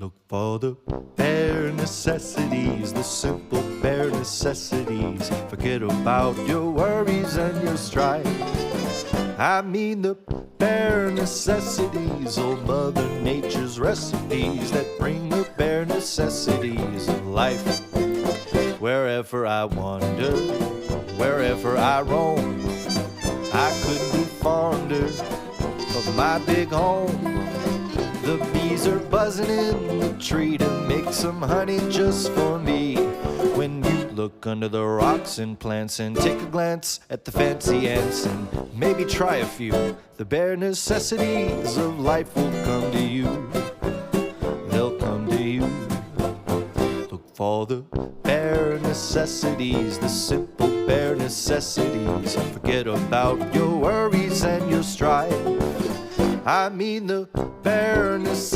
Look for the bare necessities, the simple bare necessities. Forget about your worries and your strife. I mean the bare necessities, old Mother Nature's recipes that bring the bare necessities of life. Wherever I wander, wherever I roam, I couldn't be fonder of my big home. The bees are buzzing in the tree to make some honey just for me. When you look under the rocks and plants and take a glance at the fancy ants and maybe try a few, the bare necessities of life will come to you. They'll come to you. Look for the bare necessities, the simple bare necessities. Forget about your worries and your strife. I mean the bare necessities.